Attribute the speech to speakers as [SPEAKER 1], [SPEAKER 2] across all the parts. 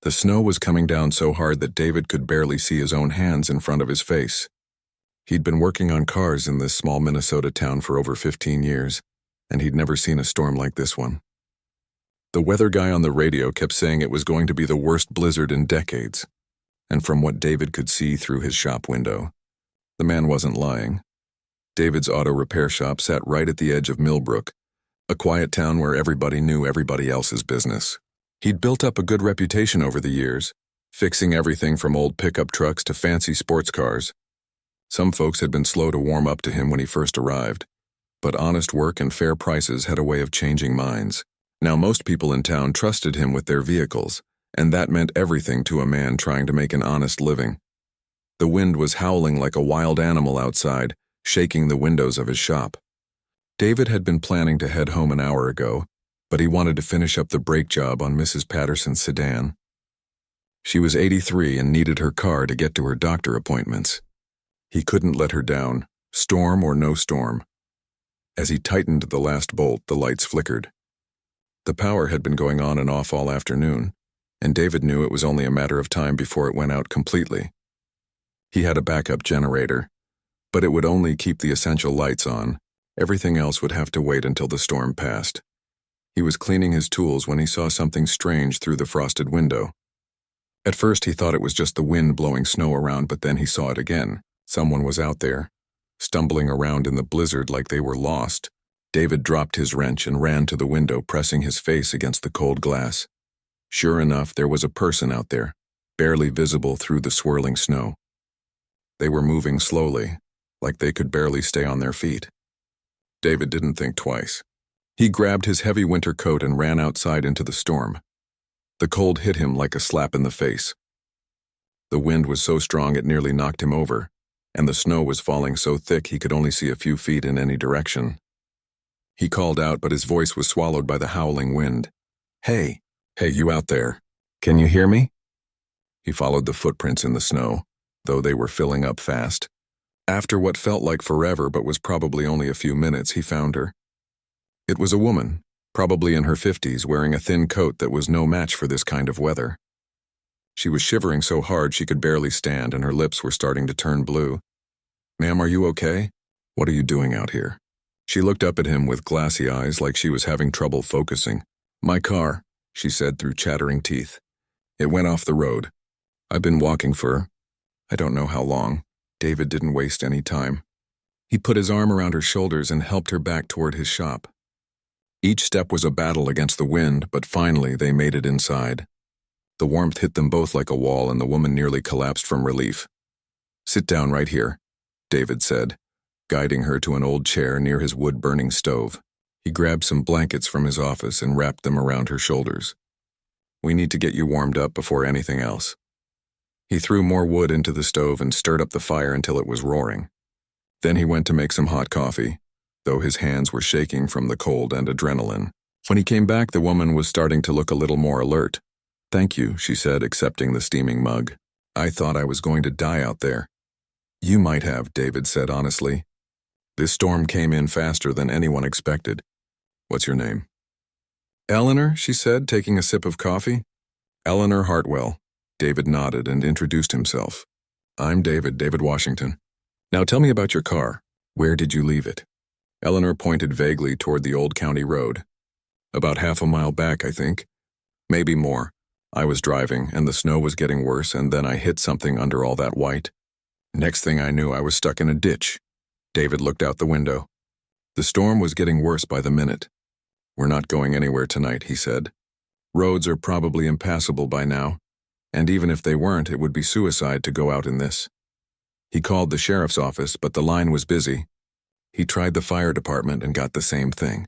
[SPEAKER 1] The snow was coming down so hard that David could barely see his own hands in front of his face. He'd been working on cars in this small Minnesota town for over 15 years, and he'd never seen a storm like this one. The weather guy on the radio kept saying it was going to be the worst blizzard in decades, and from what David could see through his shop window, the man wasn't lying. David's auto repair shop sat right at the edge of Millbrook, a quiet town where everybody knew everybody else's business. He'd built up a good reputation over the years, fixing everything from old pickup trucks to fancy sports cars. Some folks had been slow to warm up to him when he first arrived, but honest work and fair prices had a way of changing minds. Now most people in town trusted him with their vehicles, and that meant everything to a man trying to make an honest living. The wind was howling like a wild animal outside, shaking the windows of his shop. David had been planning to head home an hour ago, but he wanted to finish up the brake job on Mrs. Patterson's sedan. She was 83 and needed her car to get to her doctor appointments. He couldn't let her down, storm or no storm. As he tightened the last bolt, the lights flickered. The power had been going on and off all afternoon, and David knew it was only a matter of time before it went out completely. He had a backup generator, but it would only keep the essential lights on. Everything else would have to wait until the storm passed. He was cleaning his tools when he saw something strange through the frosted window. At first he thought it was just the wind blowing snow around, but then he saw it again. Someone was out there, stumbling around in the blizzard like they were lost. David dropped his wrench and ran to the window, pressing his face against the cold glass. Sure enough, there was a person out there, barely visible through the swirling snow. They were moving slowly, like they could barely stay on their feet. David didn't think twice. He grabbed his heavy winter coat and ran outside into the storm. The cold hit him like a slap in the face. The wind was so strong it nearly knocked him over, and the snow was falling so thick he could only see a few feet in any direction. He called out, but his voice was swallowed by the howling wind. Hey, you out there. Can you hear me?" He followed the footprints in the snow, though they were filling up fast. After what felt like forever but was probably only a few minutes, he found her. It was a woman, probably in her 50s, wearing a thin coat that was no match for this kind of weather. She was shivering so hard she could barely stand, and her lips were starting to turn blue. "Ma'am, are you okay? What are you doing out here?" She looked up at him with glassy eyes like she was having trouble focusing. "My car," she said through chattering teeth. "It went off the road. I've been walking for, I don't know how long." David didn't waste any time. He put his arm around her shoulders and helped her back toward his shop. Each step was a battle against the wind, but finally they made it inside. The warmth hit them both like a wall, and the woman nearly collapsed from relief. "Sit down right here," David said, guiding her to an old chair near his wood-burning stove. He grabbed some blankets from his office and wrapped them around her shoulders. "We need to get you warmed up before anything else." He threw more wood into the stove and stirred up the fire until it was roaring. Then he went to make some hot coffee, though his hands were shaking from the cold and adrenaline. When he came back, the woman was starting to look a little more alert. "Thank you," she said, accepting the steaming mug. "I thought I was going to die out there." "You might have," David said honestly. "This storm came in faster than anyone expected. What's your name?" "Eleanor," she said, taking a sip of coffee. "Eleanor Hartwell." David nodded and introduced himself. "I'm David Washington. Now tell me about your car. Where did you leave it?" Eleanor pointed vaguely toward the old county road. "About half a mile back, I think. Maybe more. I was driving, and the snow was getting worse, and then I hit something under all that white. Next thing I knew, I was stuck in a ditch." David looked out the window. The storm was getting worse by the minute. "We're not going anywhere tonight," he said. "Roads are probably impassable by now, and even if they weren't, it would be suicide to go out in this." He called the sheriff's office, but the line was busy. He tried the fire department and got the same thing.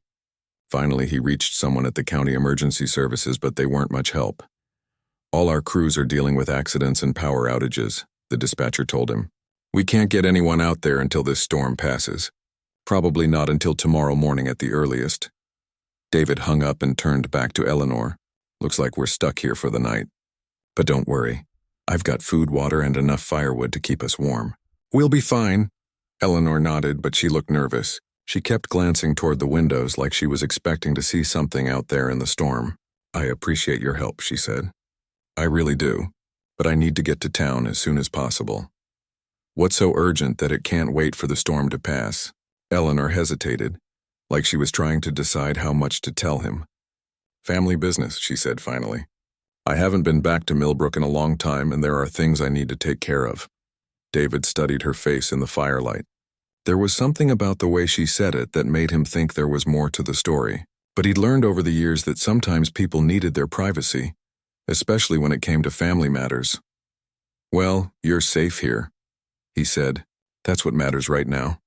[SPEAKER 1] Finally, he reached someone at the county emergency services, but they weren't much help. "All our crews are dealing with accidents and power outages," the dispatcher told him. "We can't get anyone out there until this storm passes. Probably not until tomorrow morning at the earliest." David hung up and turned back to Eleanor. "Looks like we're stuck here for the night. But don't worry. I've got food, water, and enough firewood to keep us warm." "We'll be fine." Eleanor nodded, but she looked nervous. She kept glancing toward the windows like she was expecting to see something out there in the storm. "I appreciate your help," she said. I really do. But I need to get to town as soon as possible. What's so urgent that it can't wait for the storm to pass? Eleanor hesitated, like she was trying to decide how much to tell him. Family business, she said finally. I haven't been back to Millbrook in a long time, and there are things I need to take care of. David studied her face in the firelight. There was something about the way she said it that made him think there was more to the story. But he'd learned over the years that sometimes people needed their privacy, especially when it came to family matters. Well, you're safe here, he said. That's what matters right now.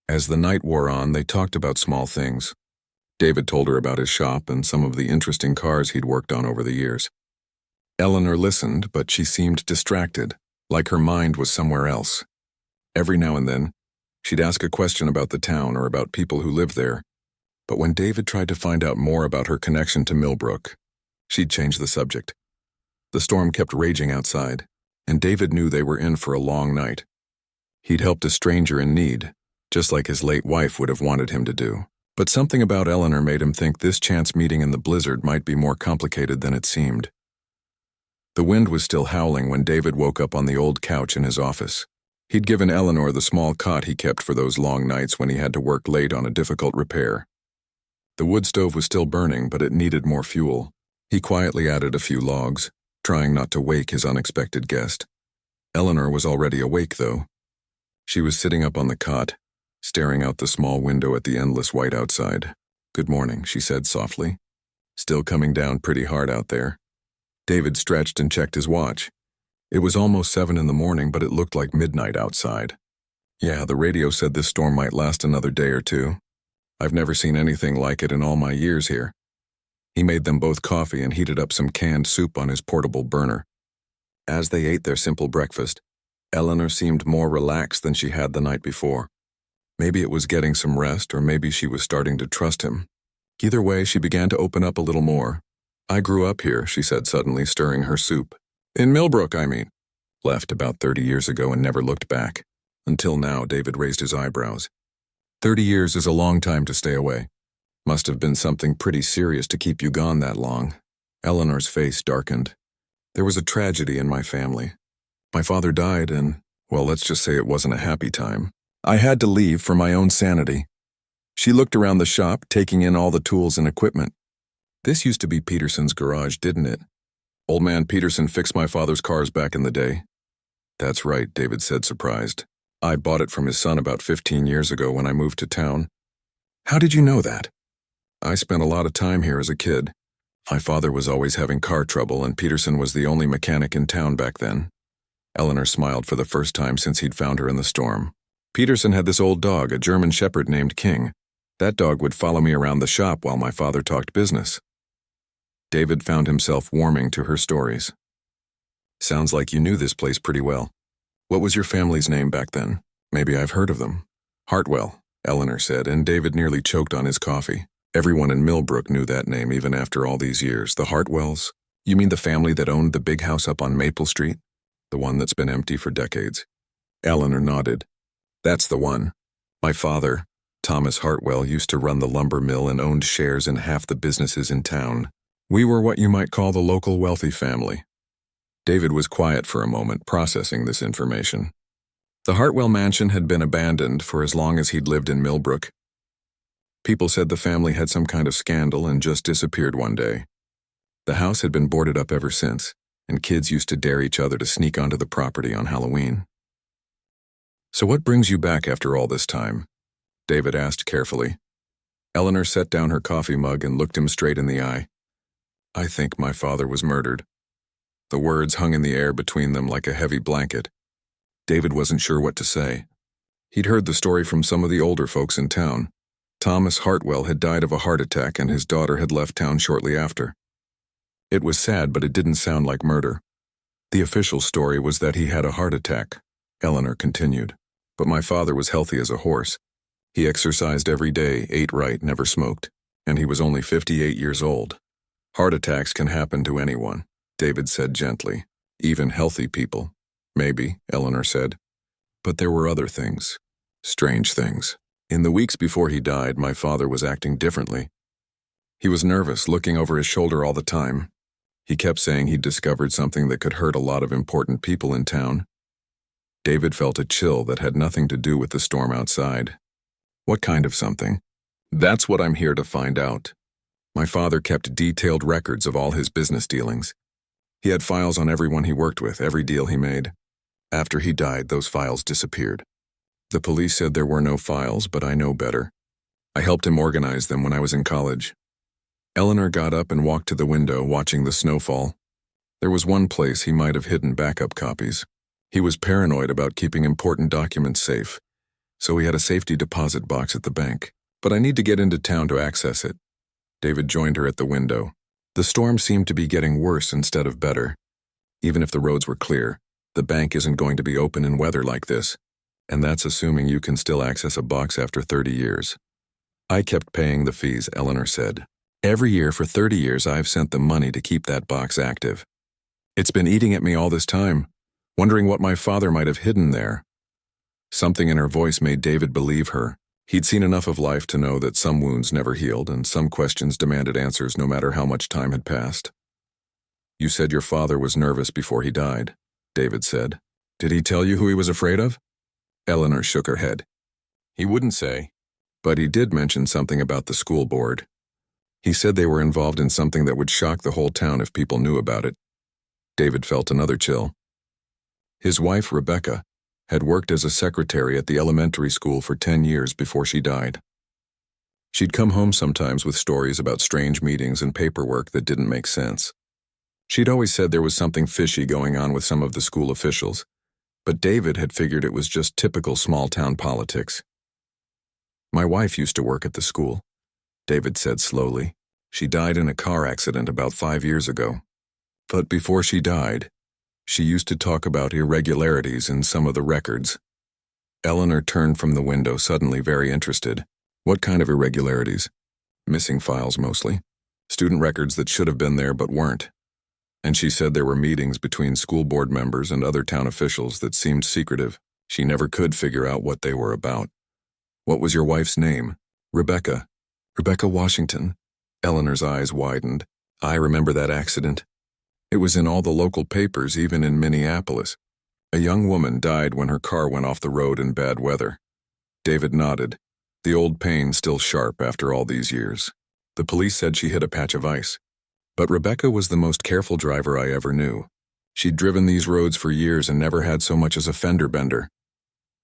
[SPEAKER 1] As the night wore on, they talked about small things. David told her about his shop and some of the interesting cars he'd worked on over the years. Eleanor listened, but she seemed distracted, like her mind was somewhere else. Every now and then, she'd ask a question about the town or about people who lived there, but when David tried to find out more about her connection to Millbrook, she'd change the subject. The storm kept raging outside, and David knew they were in for a long night. He'd helped a stranger in need, just like his late wife would have wanted him to do. But something about Eleanor made him think this chance meeting in the blizzard might be more complicated than it seemed. The wind was still howling when David woke up on the old couch in his office. He'd given Eleanor the small cot he kept for those long nights when he had to work late on a difficult repair. The wood stove was still burning, but it needed more fuel. He quietly added a few logs, trying not to wake his unexpected guest. Eleanor was already awake, though. She was sitting up on the cot, staring out the small window at the endless white outside. "Good morning," she said softly. "Still coming down pretty hard out there." David stretched and checked his watch. It was almost 7 in the morning, but it looked like midnight outside. "Yeah, the radio said this storm might last another day or two. I've never seen anything like it in all my years here." He made them both coffee and heated up some canned soup on his portable burner. As they ate their simple breakfast, Eleanor seemed more relaxed than she had the night before. Maybe it was getting some rest, or maybe she was starting to trust him. Either way, she began to open up a little more. "I grew up here," she said suddenly, stirring her soup. "In Millbrook, I mean. Left about 30 years ago and never looked back. Until now," David raised his eyebrows. 30 years is a long time to stay away. Must have been something pretty serious to keep you gone that long. Eleanor's face darkened. "There was a tragedy in my family. My father died and, well, let's just say it wasn't a happy time. I had to leave for my own sanity." She looked around the shop, taking in all the tools and equipment. "This used to be Peterson's garage, didn't it? Old man Peterson fixed my father's cars back in the day." "That's right," David said, surprised. "I bought it from his son about 15 years ago when I moved to town." "How did you know that?" "I spent a lot of time here as a kid. My father was always having car trouble, and Peterson was the only mechanic in town back then." Eleanor smiled for the first time since he'd found her in the storm. "Peterson had this old dog, a German shepherd named King. That dog would follow me around the shop while my father talked business." David found himself warming to her stories. "Sounds like you knew this place pretty well. What was your family's name back then? Maybe I've heard of them." "Hartwell," Eleanor said, and David nearly choked on his coffee. Everyone in Millbrook knew that name even after all these years. "The Hartwells? You mean the family that owned the big house up on Maple Street? The one that's been empty for decades?" Eleanor nodded. "That's the one. My father, Thomas Hartwell, used to run the lumber mill and owned shares in half the businesses in town. We were what you might call the local wealthy family." David was quiet for a moment, processing this information. The Hartwell mansion had been abandoned for as long as he'd lived in Millbrook. People said the family had some kind of scandal and just disappeared one day. The house had been boarded up ever since, and kids used to dare each other to sneak onto the property on Halloween. "So what brings you back after all this time?" David asked carefully. Eleanor set down her coffee mug and looked him straight in the eye. "I think my father was murdered." The words hung in the air between them like a heavy blanket. David wasn't sure what to say. He'd heard the story from some of the older folks in town. Thomas Hartwell had died of a heart attack and his daughter had left town shortly after. It was sad, but it didn't sound like murder. "The official story was that he had a heart attack," Eleanor continued. "But my father was healthy as a horse. He exercised every day, ate right, never smoked, and he was only 58 years old. Heart attacks can happen to anyone," David said gently. "Even healthy people." "Maybe," Eleanor said. "But there were other things. Strange things. In the weeks before he died, my father was acting differently. He was nervous, looking over his shoulder all the time. He kept saying he'd discovered something that could hurt a lot of important people in town. David felt a chill that had nothing to do with the storm outside. What kind of something? That's what I'm here to find out. My father kept detailed records of all his business dealings. He had files on everyone he worked with, every deal he made. After he died, those files disappeared. The police said there were no files, but I know better. I helped him organize them when I was in college. Eleanor got up and walked to the window, watching the snowfall. There was one place he might have hidden backup copies. He was paranoid about keeping important documents safe, so he had a safety deposit box at the bank. But I need to get into town to access it. David joined her at the window. The storm seemed to be getting worse instead of better. Even if the roads were clear, the bank isn't going to be open in weather like this, and that's assuming you can still access a box after 30 years. I kept paying the fees, Eleanor said. Every year for 30 years I've sent them money to keep that box active. It's been eating at me all this time, wondering what my father might have hidden there. Something in her voice made David believe her. He'd seen enough of life to know that some wounds never healed and some questions demanded answers no matter how much time had passed. You said your father was nervous before he died, David said. Did he tell you who he was afraid of? Eleanor shook her head. He wouldn't say, but he did mention something about the school board. He said they were involved in something that would shock the whole town if people knew about it. David felt another chill. His wife, Rebecca, had worked as a secretary at the elementary school for 10 years before she died. She'd come home sometimes with stories about strange meetings and paperwork that didn't make sense. She'd always said there was something fishy going on with some of the school officials, but David had figured it was just typical small-town politics. My wife used to work at the school, David said slowly. She died in a car accident about 5 years ago. But before she died, she used to talk about irregularities in some of the records. Eleanor turned from the window, suddenly very interested. What kind of irregularities? Missing files mostly. Student records that should have been there but weren't. And she said there were meetings between school board members and other town officials that seemed secretive. She never could figure out what they were about. What was your wife's name? Rebecca. Rebecca Washington. Eleanor's eyes widened. I remember that accident. It was in all the local papers, even in Minneapolis. A young woman died when her car went off the road in bad weather. David nodded, the old pain still sharp after all these years. The police said she hit a patch of ice. But Rebecca was the most careful driver I ever knew. She'd driven these roads for years and never had so much as a fender bender.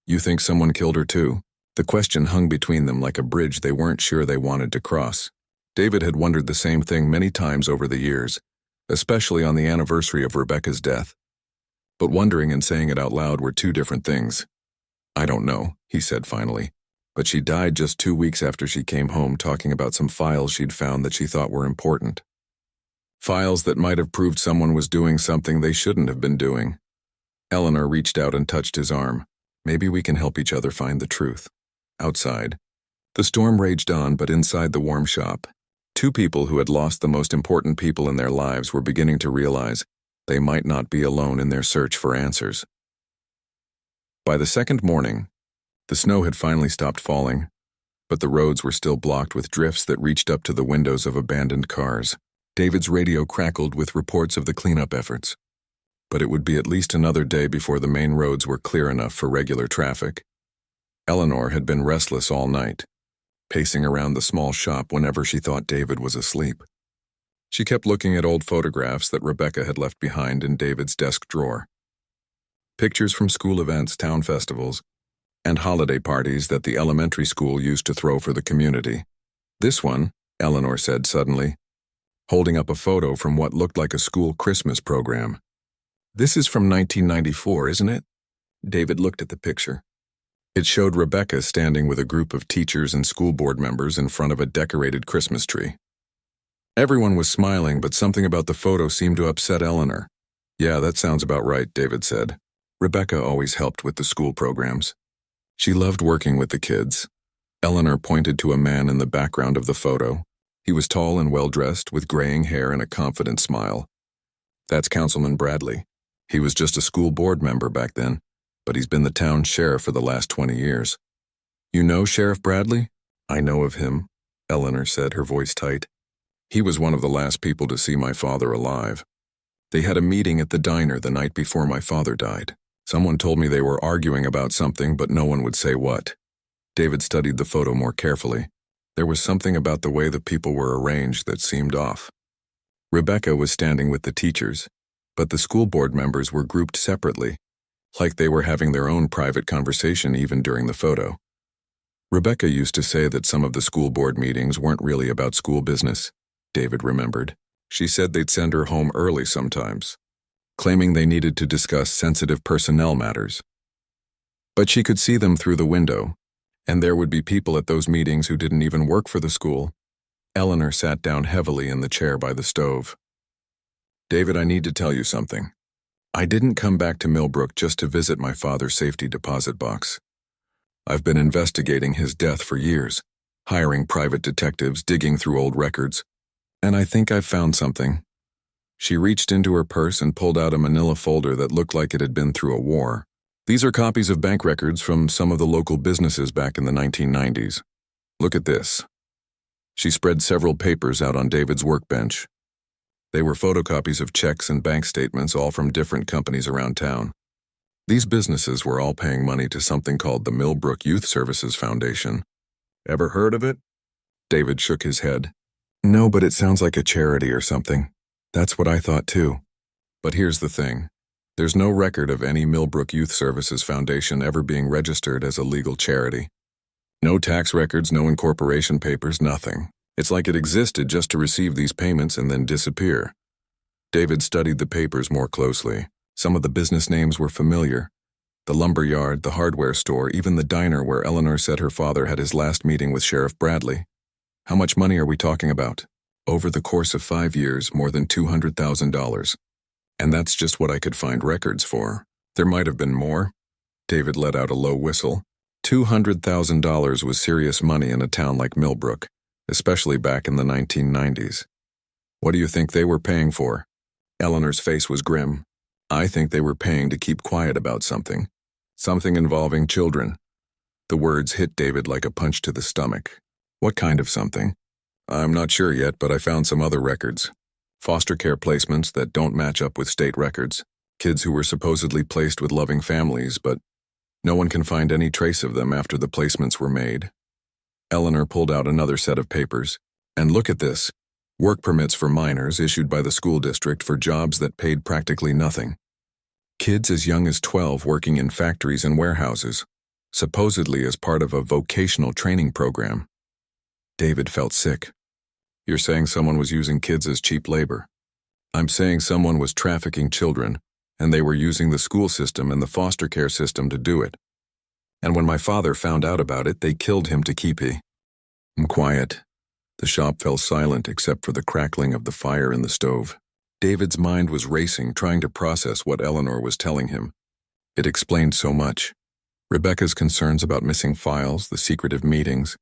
[SPEAKER 1] You think someone killed her too? The question hung between them like a bridge they weren't sure they wanted to cross. David had wondered the same thing many times over the years, especially on the anniversary of Rebecca's death. But wondering and saying it out loud were two different things. I don't know, he said finally, but she died just 2 weeks after she came home talking about some files she'd found that she thought were important. Files that might have proved someone was doing something they shouldn't have been doing. Eleanor reached out and touched his arm. Maybe we can help each other find the truth. Outside, the storm raged on, but inside the warm shop, two people who had lost the most important people in their lives were beginning to realize they might not be alone in their search for answers. By the second morning, the snow had finally stopped falling, but the roads were still blocked with drifts that reached up to the windows of abandoned cars. David's radio crackled with reports of the cleanup efforts. But it would be at least another day before the main roads were clear enough for regular traffic. Eleanor had been restless all night, pacing around the small shop whenever she thought David was asleep. She kept looking at old photographs that Rebecca had left behind in David's desk drawer. Pictures from school events, town festivals, and holiday parties that the elementary school used to throw for the community. This one, Eleanor said suddenly, holding up a photo from what looked like a school Christmas program. This is from 1994, isn't it? David looked at the picture. It showed Rebecca standing with a group of teachers and school board members in front of a decorated Christmas tree. Everyone was smiling, but something about the photo seemed to upset Eleanor. Yeah, that sounds about right, David said. Rebecca always helped with the school programs. She loved working with the kids. Eleanor pointed to a man in the background of the photo. He was tall and well-dressed, with graying hair and a confident smile. That's Councilman Bradley. He was just a school board member back then, but he's been the town sheriff for the last 20 years. You know Sheriff Bradley? I know of him, Eleanor said, her voice tight. He was one of the last people to see my father alive. They had a meeting at the diner the night before my father died. Someone told me they were arguing about something, but no one would say what. David studied the photo more carefully. There was something about the way the people were arranged that seemed off. Rebecca was standing with the teachers, but the school board members were grouped separately, like they were having their own private conversation even during the photo. Rebecca used to say that some of the school board meetings weren't really about school business, David remembered. She said they'd send her home early sometimes, claiming they needed to discuss sensitive personnel matters. But she could see them through the window, and there would be people at those meetings who didn't even work for the school. Eleanor sat down heavily in the chair by the stove. David, I need to tell you something. I didn't come back to Millbrook just to visit my father's safety deposit box. I've been investigating his death for years, hiring private detectives, digging through old records, and I think I've found something. She reached into her purse and pulled out a manila folder that looked like it had been through a war. These are copies of bank records from some of the local businesses back in the 1990s. Look at this. She spread several papers out on David's workbench. They were photocopies of checks and bank statements, all from different companies around town. These businesses were all paying money to something called the Millbrook Youth Services Foundation. Ever heard of it? David shook his head. No, but it sounds like a charity or something. That's what I thought too. But here's the thing. There's no record of any Millbrook Youth Services Foundation ever being registered as a legal charity. No tax records, no incorporation papers, nothing. It's like it existed just to receive these payments and then disappear. David studied the papers more closely. Some of the business names were familiar. The lumber yard, the hardware store, even the diner where Eleanor said her father had his last meeting with Sheriff Bradley. How much money are we talking about? Over the course of 5 years, more than $200,000. And that's just what I could find records for. There might have been more. David let out a low whistle. $200,000 was serious money in a town like Millbrook, especially back in the 1990s. What do you think they were paying for? Eleanor's face was grim. I think they were paying to keep quiet about something. Something involving children. The words hit David like a punch to the stomach. What kind of something? I'm not sure yet, but I found some other records. Foster care placements that don't match up with state records. Kids who were supposedly placed with loving families, but no one can find any trace of them after the placements were made. Eleanor pulled out another set of papers. And look at this. Work permits for minors issued by the school district for jobs that paid practically nothing. Kids as young as 12 working in factories and warehouses, supposedly as part of a vocational training program. David felt sick. You're saying someone was using kids as cheap labor. I'm saying someone was trafficking children, and they were using the school system and the foster care system to do it. And when my father found out about it, they killed him to keep him quiet. The shop fell silent except for the crackling of the fire in the stove. David's mind was racing, trying to process what Eleanor was telling him. It explained so much. Rebecca's concerns about missing files, the secretive meetings,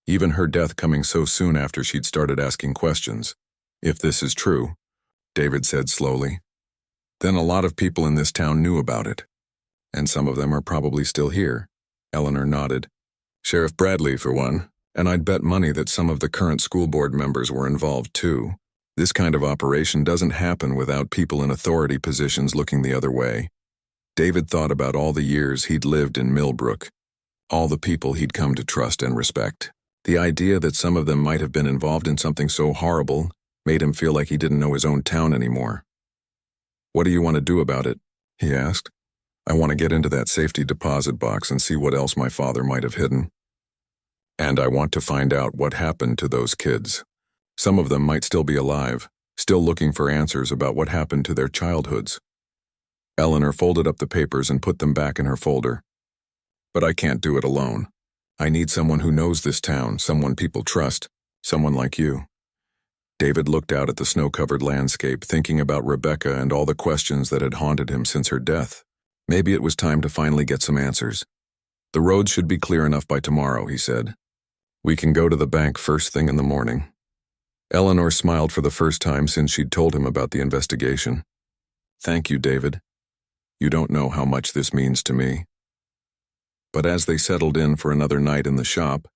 [SPEAKER 1] even her death coming so soon after she'd started asking questions. If this is true, David said slowly, then a lot of people in this town knew about it. And some of them are probably still here. Eleanor nodded. Sheriff Bradley, for one. And I'd bet money that some of the current school board members were involved too. This kind of operation doesn't happen without people in authority positions looking the other way. David thought about all the years he'd lived in Millbrook, all the people he'd come to trust and respect. The idea that some of them might have been involved in something so horrible made him feel like he didn't know his own town anymore. What do you want to do about it? He asked. I want to get into that safety deposit box and see what else my father might have hidden. And I want to find out what happened to those kids. Some of them might still be alive, still looking for answers about what happened to their childhoods. Eleanor folded up the papers and put them back in her folder. But I can't do it alone. I need someone who knows this town, someone people trust, someone like you. David looked out at the snow-covered landscape, thinking about Rebecca and all the questions that had haunted him since her death. Maybe it was time to finally get some answers. The roads should be clear enough by tomorrow, he said. We can go to the bank first thing in the morning. Eleanor smiled for the first time since she'd told him about the investigation. Thank you, David. You don't know how much this means to me. But as they settled in for another night in the shop,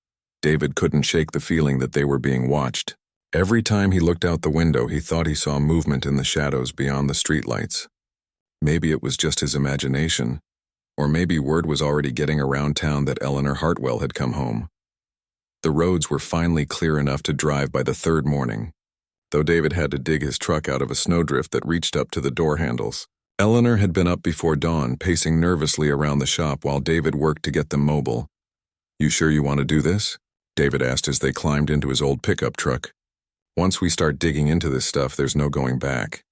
[SPEAKER 1] David couldn't shake the feeling that they were being watched. Every time he looked out the window, he thought he saw movement in the shadows beyond the streetlights. Maybe it was just his imagination, or maybe word was already getting around town that Eleanor Hartwell had come home. The roads were finally clear enough to drive by the third morning, though David had to dig his truck out of a snowdrift that reached up to the door handles. Eleanor had been up before dawn, pacing nervously around the shop while David worked to get them mobile. "You sure you want to do this?" David asked as they climbed into his old pickup truck. "Once we start digging into this stuff, there's no going back."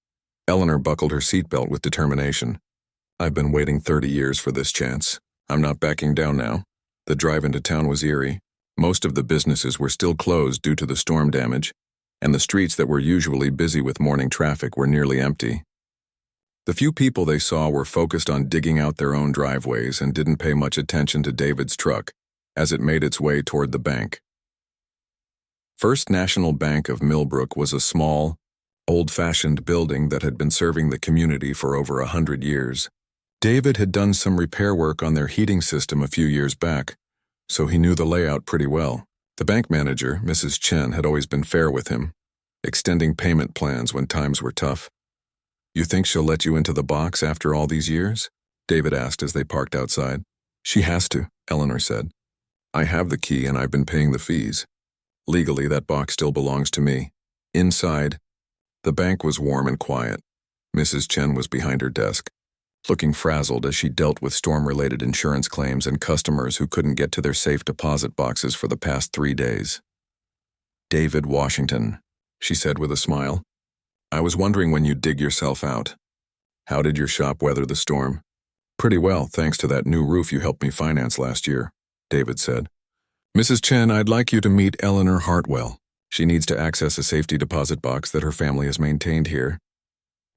[SPEAKER 1] Eleanor buckled her seatbelt with determination. "I've been waiting 30 years for this chance. I'm not backing down now." The drive into town was eerie. Most of the businesses were still closed due to the storm damage, and the streets that were usually busy with morning traffic were nearly empty. The few people they saw were focused on digging out their own driveways and didn't pay much attention to David's truck as it made its way toward the bank. First National Bank of Millbrook was a small, old-fashioned building that had been serving the community for over 100 years. David had done some repair work on their heating system a few years back, so he knew the layout pretty well. The bank manager, Mrs. Chen, had always been fair with him, extending payment plans when times were tough. "You think she'll let you into the box after all these years?" David asked as they parked outside. "She has to," Eleanor said. "I have the key and I've been paying the fees. Legally, that box still belongs to me." Inside, the bank was warm and quiet. Mrs. Chen was behind her desk, looking frazzled as she dealt with storm-related insurance claims and customers who couldn't get to their safe deposit boxes for the past 3 days. "David Washington," she said with a smile. "I was wondering when you'd dig yourself out. How did your shop weather the storm?" "Pretty well, thanks to that new roof you helped me finance last year," David said. "Mrs. Chen, I'd like you to meet Eleanor Hartwell. She needs to access a safety deposit box that her family has maintained here."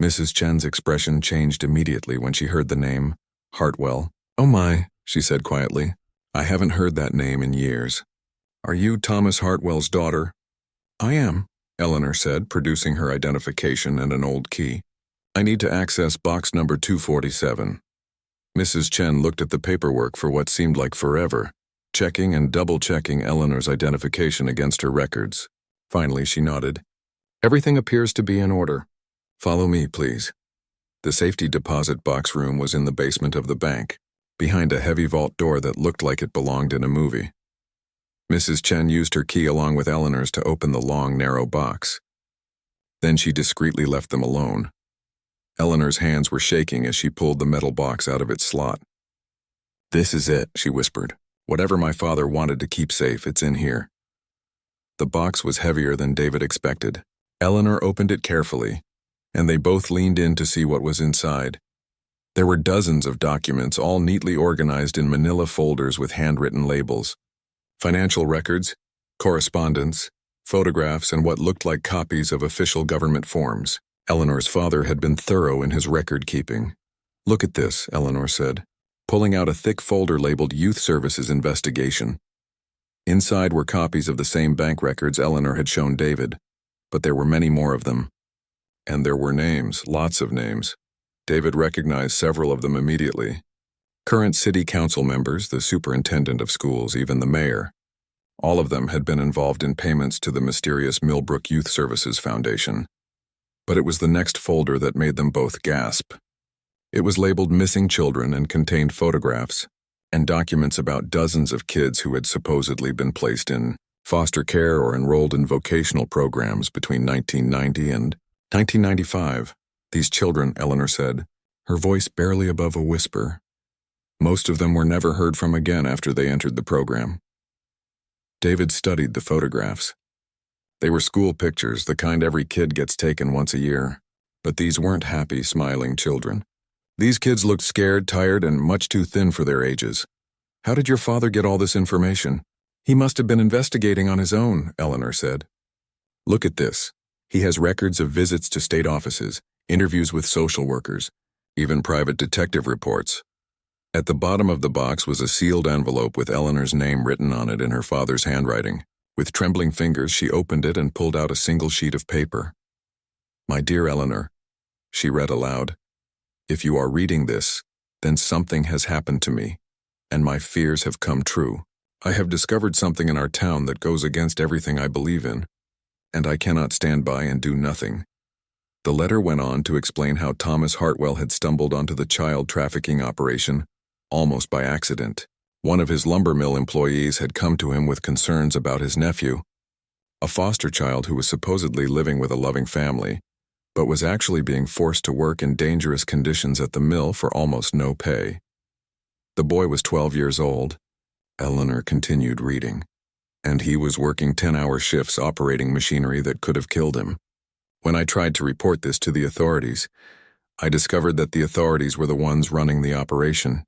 [SPEAKER 1] Mrs. Chen's expression changed immediately when she heard the name, Hartwell. "Oh my," she said quietly. "I haven't heard that name in years. Are you Thomas Hartwell's daughter?" "I am," Eleanor said, producing her identification and an old key. "I need to access box number 247. Mrs. Chen looked at the paperwork for what seemed like forever, checking and double-checking Eleanor's identification against her records. Finally, she nodded. "Everything appears to be in order. Follow me, please." The safety deposit box room was in the basement of the bank, behind a heavy vault door that looked like it belonged in a movie. Mrs. Chen used her key along with Eleanor's to open the long, narrow box. Then she discreetly left them alone. Eleanor's hands were shaking as she pulled the metal box out of its slot. "This is it," she whispered. "Whatever my father wanted to keep safe, it's in here." The box was heavier than David expected. Eleanor opened it carefully, and they both leaned in to see what was inside. There were dozens of documents, all neatly organized in manila folders with handwritten labels. Financial records, correspondence, photographs, and what looked like copies of official government forms. Eleanor's father had been thorough in his record-keeping. "Look at this," Eleanor said, pulling out a thick folder labeled Youth Services Investigation. Inside were copies of the same bank records Eleanor had shown David, but there were many more of them. And there were names, lots of names. David recognized several of them immediately. Current city council members, the superintendent of schools, even the mayor. All of them had been involved in payments to the mysterious Millbrook Youth Services Foundation. But it was the next folder that made them both gasp. It was labeled Missing Children and contained photographs and documents about dozens of kids who had supposedly been placed in foster care or enrolled in vocational programs between 1990 and 1995. "These children," Eleanor said, her voice barely above a whisper. "Most of them were never heard from again after they entered the program." David studied the photographs. They were school pictures, the kind every kid gets taken once a year. But these weren't happy, smiling children. These kids looked scared, tired, and much too thin for their ages. "How did your father get all this information?" "He must have been investigating on his own," Eleanor said. "Look at this. He has records of visits to state offices, interviews with social workers, even private detective reports." At the bottom of the box was a sealed envelope with Eleanor's name written on it in her father's handwriting. With trembling fingers, she opened it and pulled out a single sheet of paper. "My dear Eleanor," she read aloud, "if you are reading this, then something has happened to me, and my fears have come true. I have discovered something in our town that goes against everything I believe in. and I cannot stand by and do nothing." The letter went on to explain how Thomas Hartwell had stumbled onto the child trafficking operation, almost by accident. One of his lumber mill employees had come to him with concerns about his nephew, a foster child who was supposedly living with a loving family, but was actually being forced to work in dangerous conditions at the mill for almost no pay. The boy was 12 years old, Eleanor continued reading, and he was working 10-hour shifts operating machinery that could have killed him. When I tried to report this to the authorities, I discovered that the authorities were the ones running the operation.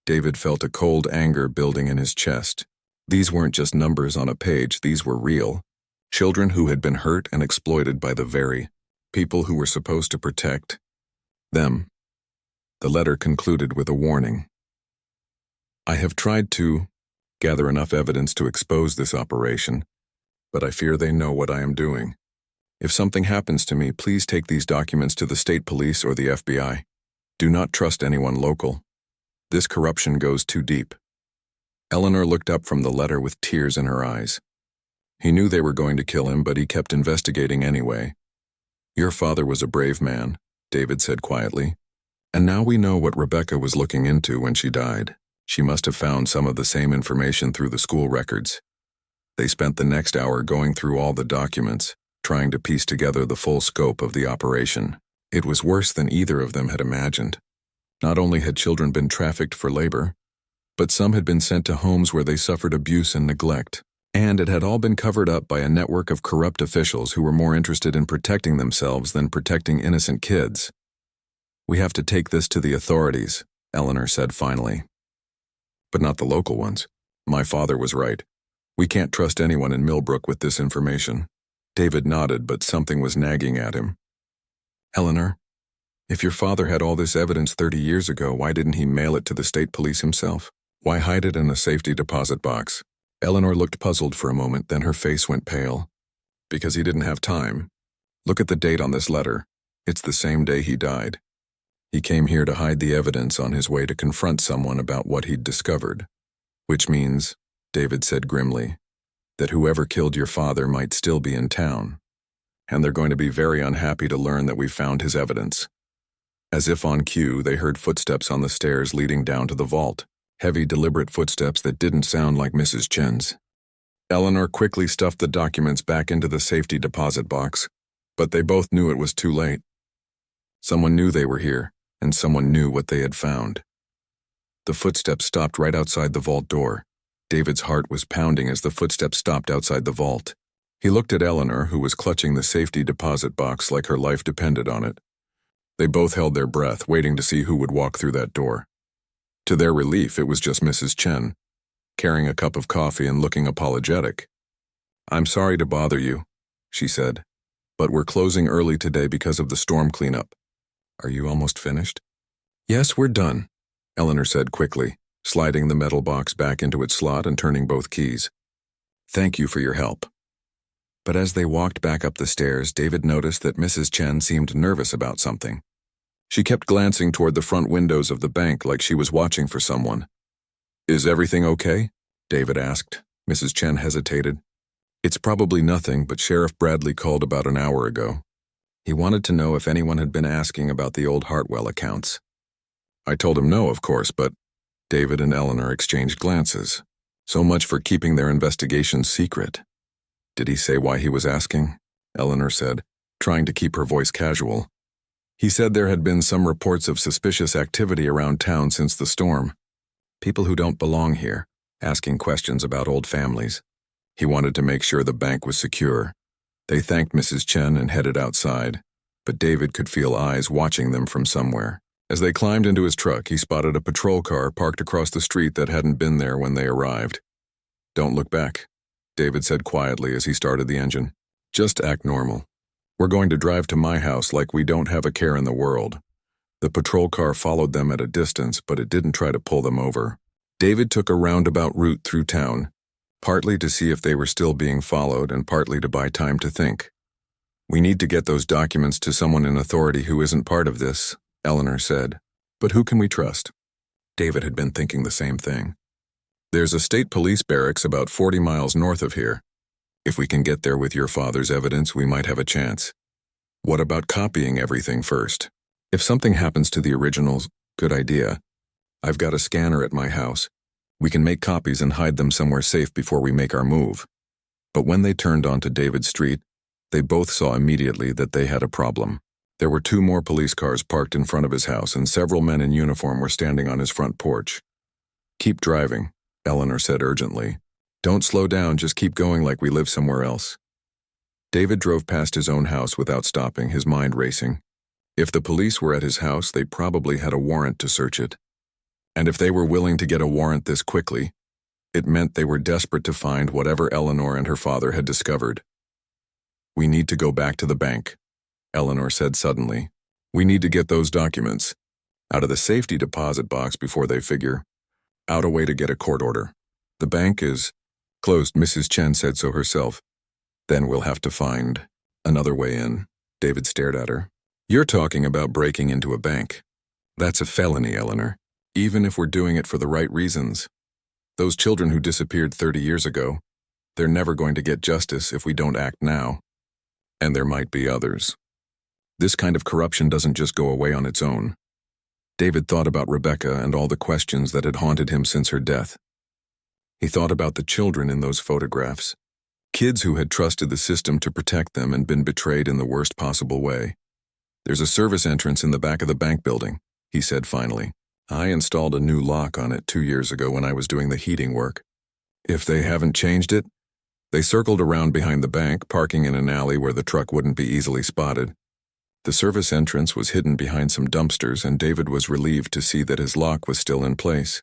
[SPEAKER 1] David felt a cold anger building in his chest. These weren't just numbers on a page, these were real. Children who had been hurt and exploited by the very people who were supposed to protect them. The letter concluded with a warning. "I have tried to gather enough evidence to expose this operation, but I fear they know what I am doing. If something happens to me, please take these documents to the state police or the FBI. Do not trust anyone local. This corruption goes too deep." Eleanor looked up from the letter with tears in her eyes. He knew they were going to kill him, but he kept investigating anyway. "Your father was a brave man," David said quietly. "And now we know what Rebecca was looking into when she died. She must have found some of the same information through the school records." They spent the next hour going through all the documents, trying to piece together the full scope of the operation. It was worse than either of them had imagined. Not only had children been trafficked for labor, but some had been sent to homes where they suffered abuse and neglect. And it had all been covered up by a network of corrupt officials who were more interested in protecting themselves than protecting innocent kids. "We have to take this to the authorities," Eleanor said finally. "But not the local ones. My father was right. We can't trust anyone in Millbrook with this information." David nodded, but something was nagging at him. "Eleanor, if your father had all this evidence 30 years ago, why didn't he mail it to the state police himself? Why hide it in a safety deposit box?" Eleanor looked puzzled for a moment, then her face went pale. "Because he didn't have time. Look at the date on this letter. It's the same day he died. He came here to hide the evidence on his way to confront someone about what he'd discovered. Which means," David said grimly, "that whoever killed your father might still be in town. And they're going to be very unhappy to learn that we found his evidence." As if on cue, they heard footsteps on the stairs leading down to the vault. Heavy, deliberate footsteps that didn't sound like Mrs. Chen's. Eleanor quickly stuffed the documents back into the safety deposit box, but they both knew it was too late. Someone knew they were here, and someone knew what they had found. The footsteps stopped right outside the vault door. David's heart was pounding as the footsteps stopped outside the vault. He looked at Eleanor, who was clutching the safety deposit box like her life depended on it. They both held their breath, waiting to see who would walk through that door. To their relief, it was just Mrs. Chen, carrying a cup of coffee and looking apologetic. "I'm sorry to bother you," she said, "but we're closing early today because of the storm cleanup. Are you almost finished?" "Yes, we're done," Eleanor said quickly, sliding the metal box back into its slot and turning both keys. "Thank you for your help." But as they walked back up the stairs, David noticed that Mrs. Chen seemed nervous about something. She kept glancing toward the front windows of the bank like she was watching for someone. "Is everything okay?" David asked. Mrs. Chen hesitated. "It's probably nothing, but Sheriff Bradley called about an hour ago. He wanted to know if anyone had been asking about the old Hartwell accounts." "I told him no, of course, but—" David and Eleanor exchanged glances. So much for keeping their investigation secret. "Did he say why he was asking?" Eleanor said, trying to keep her voice casual. "He said there had been some reports of suspicious activity around town since the storm. People who don't belong here, asking questions about old families. He wanted to make sure the bank was secure." They thanked Mrs. Chen and headed outside, but David could feel eyes watching them from somewhere. As they climbed into his truck, he spotted a patrol car parked across the street that hadn't been there when they arrived. "Don't look back," David said quietly as he started the engine. "Just act normal. We're going to drive to my house like we don't have a care in the world." The patrol car followed them at a distance, but it didn't try to pull them over. David took a roundabout route through town, partly to see if they were still being followed and partly to buy time to think. "We need to get those documents to someone in authority who isn't part of this," Eleanor said. "But who can we trust?" David had been thinking the same thing. "There's a state police barracks about 40 miles north of here. If we can get there with your father's evidence, we might have a chance. What about copying everything first? If something happens to the originals, good idea. I've got a scanner at my house. We can make copies and hide them somewhere safe before we make our move. But when they turned onto David Street, they both saw immediately that they had a problem. There were 2 more police cars parked in front of his house, and several men in uniform were standing on his front porch. Keep driving, Eleanor said urgently. Don't slow down, just keep going like we live somewhere else. David drove past his own house without stopping, his mind racing. If the police were at his house, they probably had a warrant to search it. And if they were willing to get a warrant this quickly, it meant they were desperate to find whatever Eleanor and her father had discovered. We need to go back to the bank, Eleanor said suddenly. We need to get those documents out of the safety deposit box before they figure out a way to get a court order. The bank is closed, Mrs. Chen said so herself. Then we'll have to find another way in. David stared at her. You're talking about breaking into a bank. That's a felony, Eleanor. Even if we're doing it for the right reasons. Those children who disappeared 30 years ago, they're never going to get justice if we don't act now. And there might be others. This kind of corruption doesn't just go away on its own. David thought about Rebecca and all the questions that had haunted him since her death. He thought about the children in those photographs. Kids who had trusted the system to protect them and been betrayed in the worst possible way. There's a service entrance in the back of the bank building, he said finally. I installed a new lock on it 2 years ago when I was doing the heating work. If they haven't changed it, they circled around behind the bank, parking in an alley where the truck wouldn't be easily spotted. The service entrance was hidden behind some dumpsters, and David was relieved to see that his lock was still in place.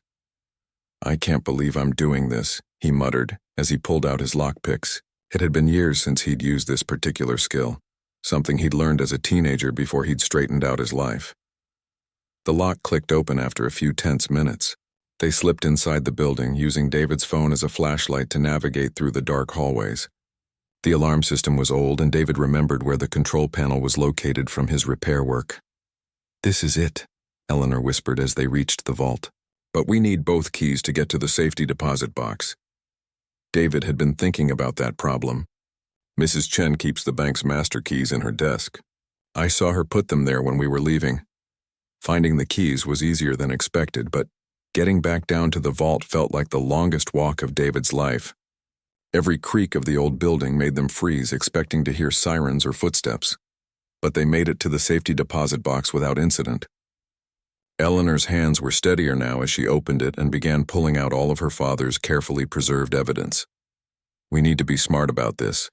[SPEAKER 1] I can't believe I'm doing this, he muttered as he pulled out his lockpicks. It had been years since he'd used this particular skill, something he'd learned as a teenager before he'd straightened out his life. The lock clicked open after a few tense minutes. They slipped inside the building, using David's phone as a flashlight to navigate through the dark hallways. The alarm system was old, and David remembered where the control panel was located from his repair work. This is it, Eleanor whispered as they reached the vault. But we need both keys to get to the safety deposit box. David had been thinking about that problem. Mrs. Chen keeps the bank's master keys in her desk. I saw her put them there when we were leaving. Finding the keys was easier than expected, but getting back down to the vault felt like the longest walk of David's life. Every creak of the old building made them freeze, expecting to hear sirens or footsteps. But they made it to the safety deposit box without incident. Eleanor's hands were steadier now as she opened it and began pulling out all of her father's carefully preserved evidence. We need to be smart about this,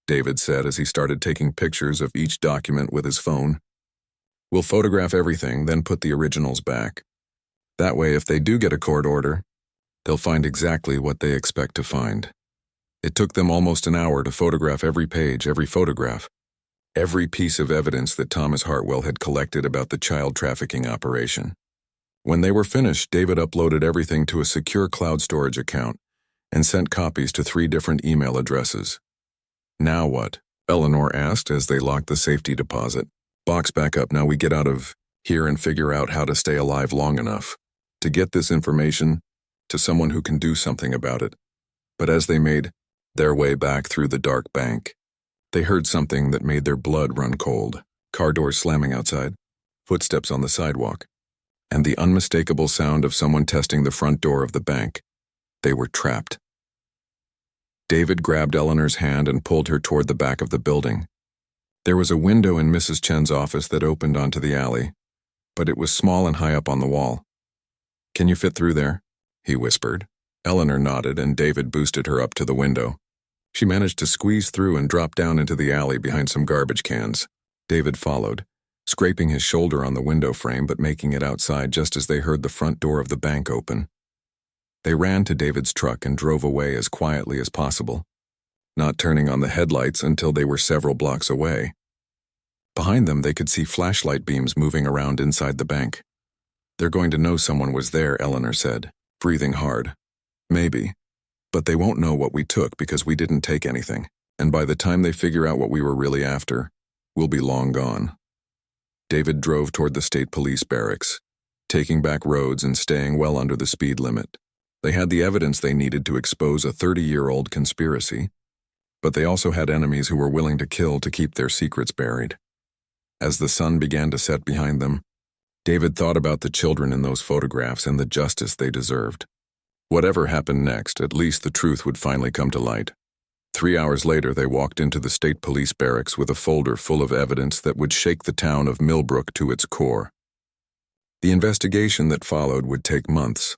[SPEAKER 1] David said as he started taking pictures of each document with his phone. We'll photograph everything, then put the originals back. That way, if they do get a court order, they'll find exactly what they expect to find. It took them almost an hour to photograph every page, every photograph, every piece of evidence that Thomas Hartwell had collected about the child trafficking operation. When they were finished, David uploaded everything to a secure cloud storage account and sent copies to 3 different email addresses. Now what? Eleanor asked as they locked the safety deposit. Box back up, now we get out of here and figure out how to stay alive long enough to get this information to someone who can do something about it. But as they made their way back through the dark bank, they heard something that made their blood run cold. Car doors slamming outside, footsteps on the sidewalk, and the unmistakable sound of someone testing the front door of the bank. They were trapped. David grabbed Eleanor's hand and pulled her toward the back of the building. There was a window in Mrs. Chen's office that opened onto the alley, but it was small and high up on the wall. Can you fit through there? He whispered. Eleanor nodded, and David boosted her up to the window. She managed to squeeze through and drop down into the alley behind some garbage cans. David followed, scraping his shoulder on the window frame but making it outside just as they heard the front door of the bank open. They ran to David's truck and drove away as quietly as possible, not turning on the headlights until they were several blocks away. Behind them, they could see flashlight beams moving around inside the bank. They're going to know someone was there, Eleanor said, breathing hard. Maybe. But they won't know what we took because we didn't take anything. And by the time they figure out what we were really after, we'll be long gone. David drove toward the state police barracks, taking back roads and staying well under the speed limit. They had the evidence they needed to expose a 30-year-old conspiracy, but they also had enemies who were willing to kill to keep their secrets buried. As the sun began to set behind them, David thought about the children in those photographs and the justice they deserved. Whatever happened next, at least the truth would finally come to light. 3 hours later, they walked into the state police barracks with a folder full of evidence that would shake the town of Millbrook to its core. The investigation that followed would take months,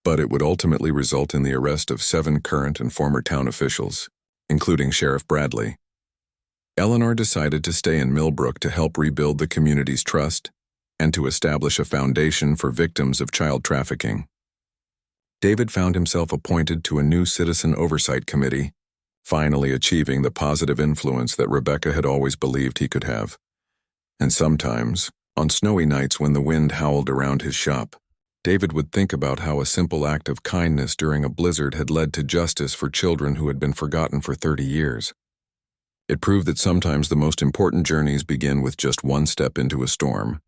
[SPEAKER 1] but it would ultimately result in the arrest of 7 current and former town officials, including Sheriff Bradley. Eleanor decided to stay in Millbrook to help rebuild the community's trust and to establish a foundation for victims of child trafficking. David found himself appointed to a new citizen oversight committee, finally achieving the positive influence that Rebecca had always believed he could have. And sometimes, on snowy nights when the wind howled around his shop, David would think about how a simple act of kindness during a blizzard had led to justice for children who had been forgotten for 30 years. It proved that sometimes the most important journeys begin with just one step into a storm.